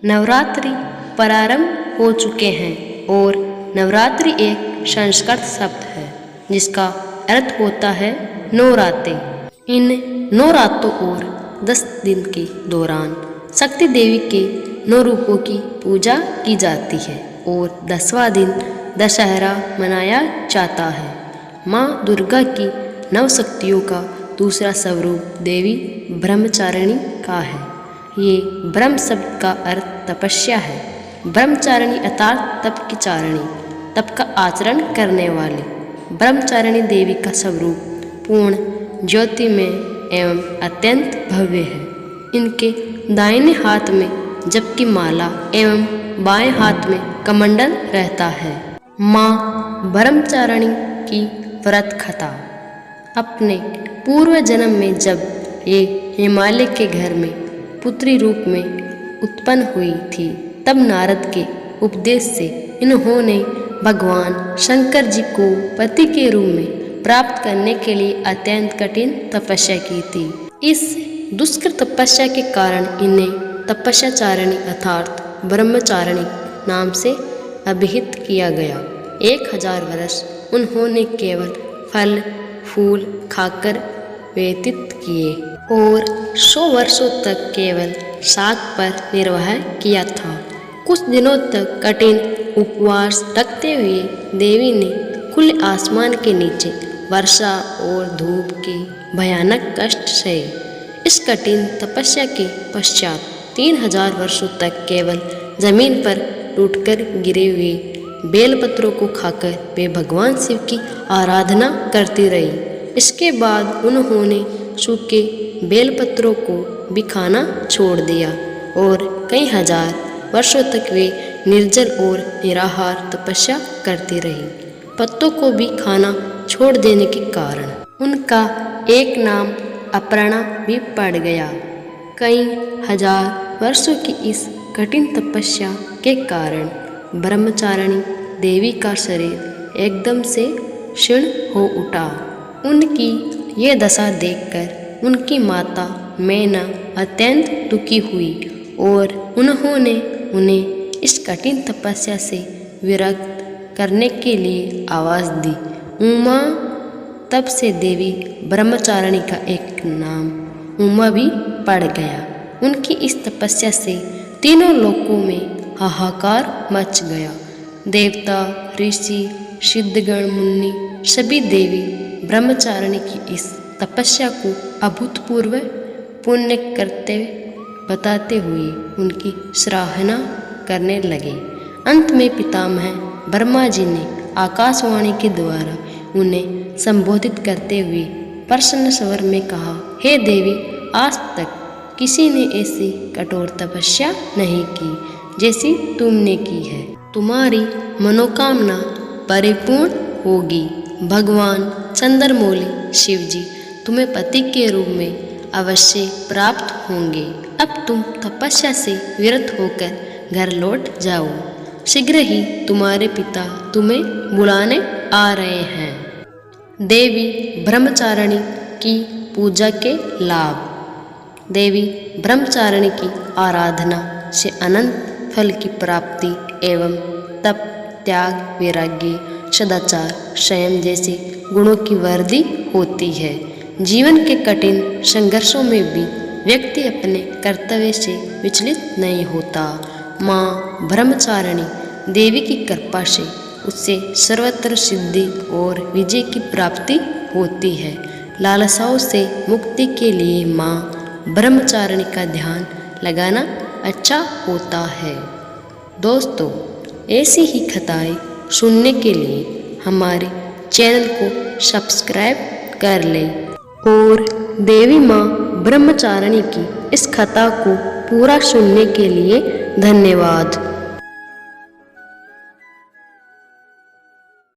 नवरात्रि प्रारंभ हो चुके हैं और नवरात्रि एक संस्कृत शब्द है जिसका अर्थ होता है 9 रातें। इन 9 रातों और 10 दिन के दौरान शक्ति देवी के 9 रूपों की पूजा की जाती है और 10वां दिन दशहरा मनाया जाता है। माँ दुर्गा की 9 शक्तियों का दूसरा स्वरूप देवी ब्रह्मचारिणी का है। ये ब्रह्म शब्द का अर्थ तपस्या है। ब्रह्मचारिणी अर्थात तप की चारिणी, तप का आचरण करने वाली। ब्रह्मचारिणी देवी का स्वरूप पूर्ण ज्योतिमय एवं अत्यंत भव्य है। इनके दाहिने हाथ में जप की माला एवं बाएं हाथ में कमंडल रहता है। माँ ब्रह्मचारिणी की व्रत कथा। अपने पूर्व जन्म में जब ये हिमालय के घर में पुत्री रूप में उत्पन्न हुई थी, तब नारद के उपदेश से इन्होंने भगवान शंकर जी को पति के रूप में प्राप्त करने के लिए अत्यंत कठिन तपस्या की थी। इस दुष्कर तपस्या के कारण इन्हें तपस्याचारिणी अर्थात ब्रह्मचारिणी नाम से अभिहित किया गया। 1000 वर्ष उन्होंने केवल फल फूल खाकर व्यतीत किए और 100 वर्षों तक केवल शाक पर निर्वाह किया था। कुछ दिनों तक कठिन उपवास रखते हुए देवी ने खुले आसमान के नीचे वर्षा और धूप के भयानक कष्ट सहे। इस कठिन तपस्या के पश्चात 3000 वर्षों तक केवल जमीन पर टूटकर गिरे हुए बेलपत्रों को खाकर वे भगवान शिव की आराधना करती रही। इसके बाद उन्होंने सूखे बेलपत्रों को भी खाना छोड़ दिया और कई हजार वर्षों तक वे निर्जल और निराहार तपस्या करती रही। पत्तों को भी खाना छोड़ देने के कारण उनका एक नाम अपर्णा भी पड़ गया। कई हजार वर्षों की इस कठिन तपस्या के कारण ब्रह्मचारिणी देवी का शरीर एकदम से क्षीण हो उठा। उनकी ये दशा देखकर उनकी माता मैना अत्यंत दुखी हुई और उन्होंने उन्हें इस कठिन तपस्या से विरक्त करने के लिए आवाज़ दी। उमा तब से देवी ब्रह्मचारिणी का एक नाम उमा भी पड़ गया। उनकी इस तपस्या से तीनों लोकों में हाहाकार मच गया। देवता ऋषि सिद्धगण मुनि सभी देवी ब्रह्मचारिणी की इस तपस्या को अभूतपूर्व पुण्य करते बताते हुए उनकी सराहना करने लगे। अंत में पितामह ब्रह्मा जी ने आकाशवाणी के द्वारा उन्हें संबोधित करते हुए प्रसन्न स्वर में कहा, हे देवी, आज तक किसी ने ऐसी कठोर तपस्या नहीं की जैसी तुमने की है। तुम्हारी मनोकामना परिपूर्ण होगी। भगवान चंद्रमौली शिव जी तुम्हें पति के रूप में अवश्य प्राप्त होंगे। अब तुम तपस्या से विरत होकर घर लौट जाओ। शीघ्र ही तुम्हारे पिता तुम्हें बुलाने आ रहे हैं। देवी ब्रह्मचारिणी की पूजा के लाभ। देवी ब्रह्मचारिणी की आराधना से अनंत फल की प्राप्ति एवं तप त्याग वैराग्य सदाचार संयम जैसे गुणों की वृद्धि होती है। जीवन के कठिन संघर्षों में भी व्यक्ति अपने कर्तव्य से विचलित नहीं होता। माँ ब्रह्मचारिणी देवी की कृपा से उससे सर्वत्र सिद्धि और विजय की प्राप्ति होती है। लालसाओं से मुक्ति के लिए माँ ब्रह्मचारिणी का ध्यान लगाना अच्छा होता है। दोस्तों, ऐसी ही कथाएं सुनने के लिए हमारे चैनल को सब्सक्राइब कर लें और देवी माँ ब्रह्मचारिणी की इस कथा को पूरा सुनने के लिए धन्यवाद।